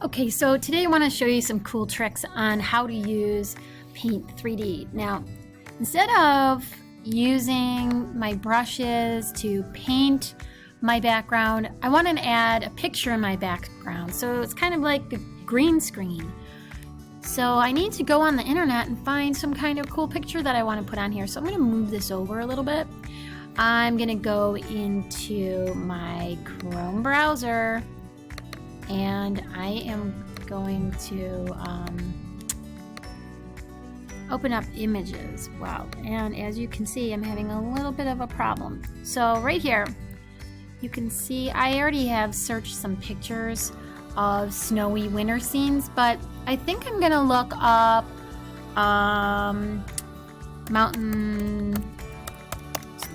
Okay, so today I want to show you some cool tricks on how to use Paint 3D. Now, instead of using my brushes to paint my background, I want to add a picture in my background. So it's kind of like a green screen. So I need to go on the internet and find some kind of cool picture that I want to put on here. So I'm going to move this over a little bit. I'm going to go into my Chrome browser and I am going to open up images. Wow, and as you can see, I'm having a little bit of a problem. So right here, you can see I already have searched some pictures of snowy winter scenes, but I think I'm gonna look up mountain,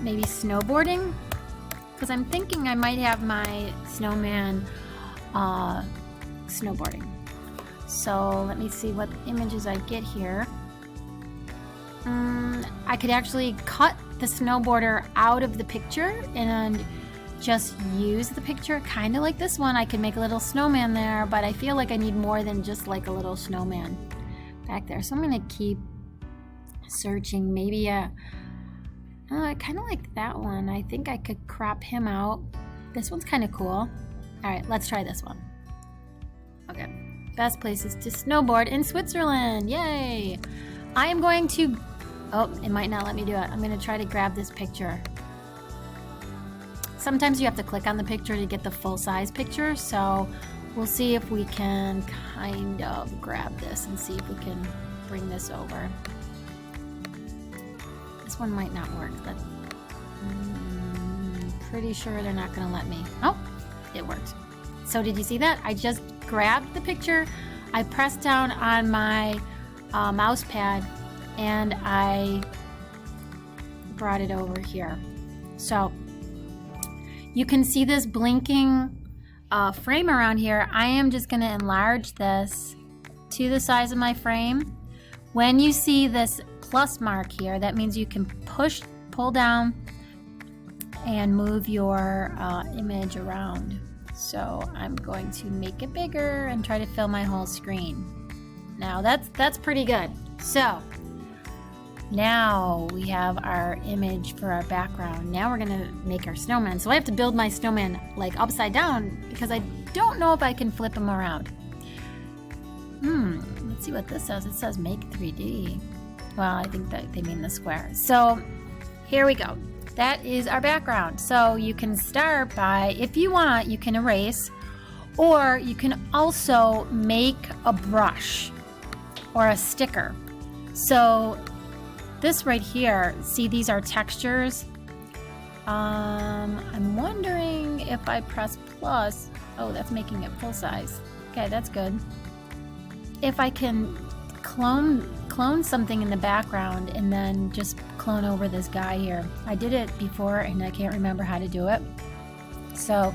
maybe snowboarding, because I'm thinking I might have my snowman snowboarding. So let me see what images I get here. I could actually cut the snowboarder out of the picture and just use the picture, kind of like this one. I could make a little snowman there, but I feel like I need more than just like a little snowman back there. So I'm gonna keep searching. Maybe I kind of like that one. I think I could crop him out. This one's kind of cool. All right, let's try this one. Okay, best places to snowboard in Switzerland. Yay! I am going to, oh, it might not let me do it. I'm gonna try to grab this picture. Sometimes you have to click on the picture to get the full-size picture, so we'll see if we can kind of grab this and see if we can bring this over. This one might not work. Pretty sure they're not gonna let me. Oh, it worked. So did you see that? I just grabbed the picture, I pressed down on my mouse pad, and I brought it over here. So you can see this blinking frame around here. I am just going to enlarge this to the size of my frame. When you see this plus mark here, that means you can pull down and move your image around. So I'm going to make it bigger and try to fill my whole screen. Now that's pretty good. So now we have our image for our background. Now we're gonna make our snowman. So I have to build my snowman like upside down because I don't know if I can flip him around. Let's see what this says. It says make 3D. Well, I think that they mean the square. So here we go. That is our background. So you can start by, if you want, you can erase, or you can also make a brush or a sticker. So this right here, see, these are textures. I'm wondering if I press plus, oh, that's making it full size. Okay, that's good. If I can clone something in the background and then just clone over this guy here. I did it before and I can't remember how to do it. So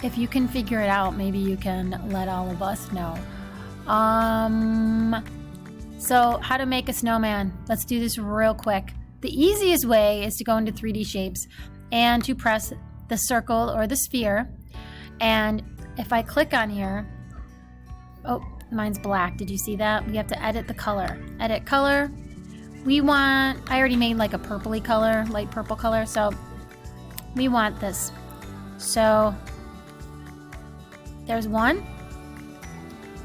if you can figure it out, maybe you can let all of us know. So how to make a snowman. Let's do this real quick. The easiest way is to go into 3D shapes and to press the circle or the sphere. And if I click on here, oh, mine's black. Did you see that? We have to edit the color. Edit color. We want, I already made like a purpley color, light purple color. So we want this. So there's one.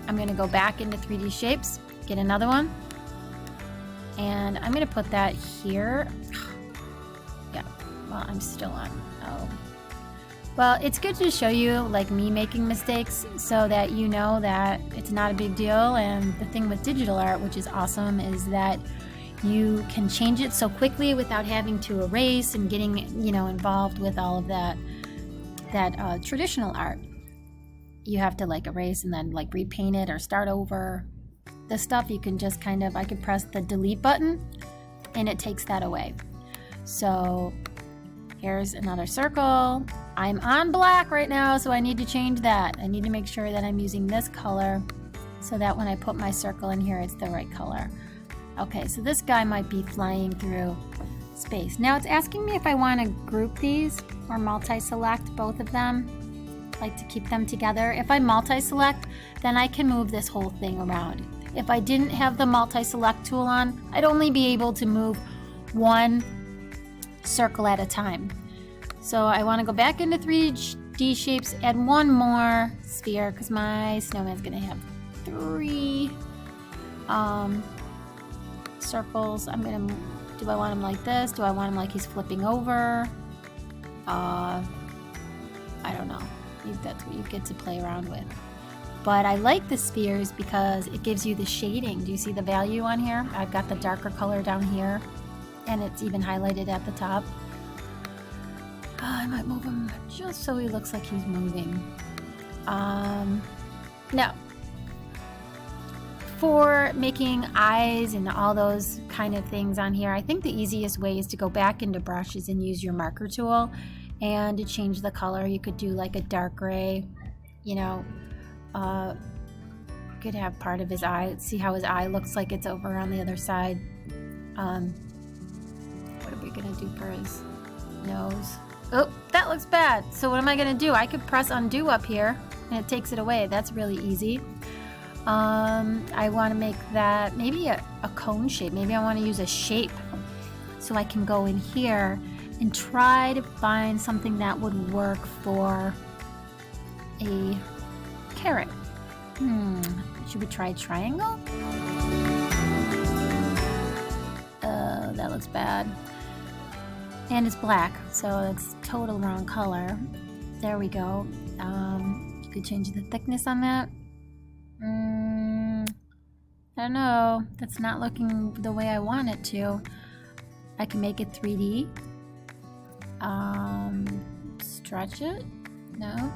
I'm going to go back into 3D shapes. Get another one, and I'm gonna put that here. Yeah, well, I'm still on. Oh, well, it's good to show you like me making mistakes so that you know that it's not a big deal. And the thing with digital art, which is awesome, is that you can change it so quickly without having to erase and getting, you know, involved with all of that traditional art. You have to like erase and then like repaint it or start over. This stuff you can just kind of, I could press the delete button and it takes that away. So here's another circle. I'm on black right now, so I need to change that. I need to make sure that I'm using this color so that when I put my circle in here, it's the right color. Okay, so this guy might be flying through space. Now it's asking me if I want to group these or multi-select both of them. like to keep them together. If I multi-select, then I can move this whole thing around. If I didn't have the multi-select tool on, I'd only be able to move one circle at a time. So I want to go back into 3D shapes, add one more sphere because my snowman's going to have 3 circles. I'm going to, do I want him like this? Do I want him like he's flipping over? I don't know. That's what you get to play around with. But I like the spheres because it gives you the shading. Do you see the value on here? I've got the darker color down here, and it's even highlighted at the top. I might move him just so he looks like he's moving. Now, for making eyes and all those kind of things on here, I think the easiest way is to go back into brushes and use your marker tool. And to change the color, you could do like a dark gray, you know, could have part of his eye. Let's see how his eye looks like it's over on the other side. What are we gonna do for his nose? Oh, that looks bad. So what am I gonna do? I could press undo up here and it takes it away. That's really easy. I want to make that maybe a cone shape. Maybe I want to use a shape so I can go in here and try to find something that would work for a carrot. Should we try triangle? That looks bad. And it's black, so it's total wrong color. There we go. You could change the thickness on that. I don't know. That's not looking the way I want it to. I can make it 3D. Stretch it? No?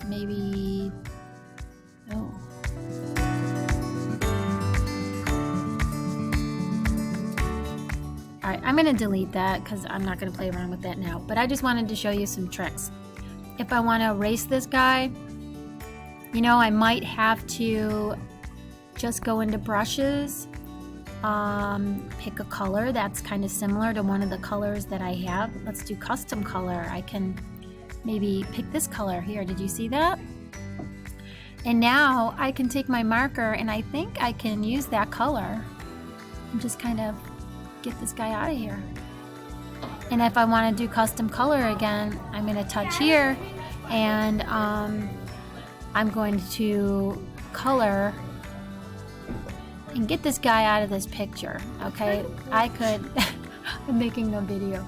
Maybe... Oh. Alright, I'm going to delete that because I'm not going to play around with that now. But I just wanted to show you some tricks. If I want to erase this guy, you know, I might have to just go into brushes, pick a color that's kind of similar to one of the colors that I have. Let's do custom color. I can maybe pick this color here. Did you see that? And now I can take my marker and I think I can use that color and just kind of get this guy out of here. And if I want to do custom color again, I'm going to touch here and I'm going to color and get this guy out of this picture. Okay, I could I'm making a video.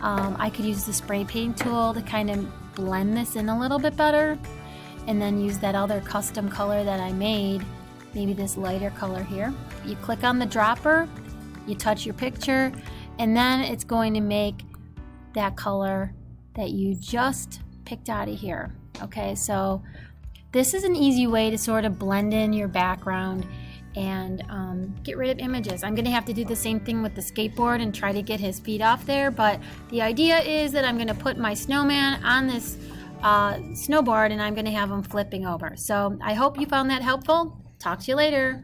I could use the spray paint tool to kind of blend this in a little bit better and then use that other custom color that I made, maybe this lighter color here. You click on the dropper, you touch your picture, and then it's going to make that color that you just picked out of here. Okay, so this is an easy way to sort of blend in your background and get rid of images. I'm gonna have to do the same thing with the skateboard and try to get his feet off there, but the idea is that I'm gonna put my snowman on this snowboard and I'm gonna have him flipping over. So I hope you found that helpful. Talk to you later.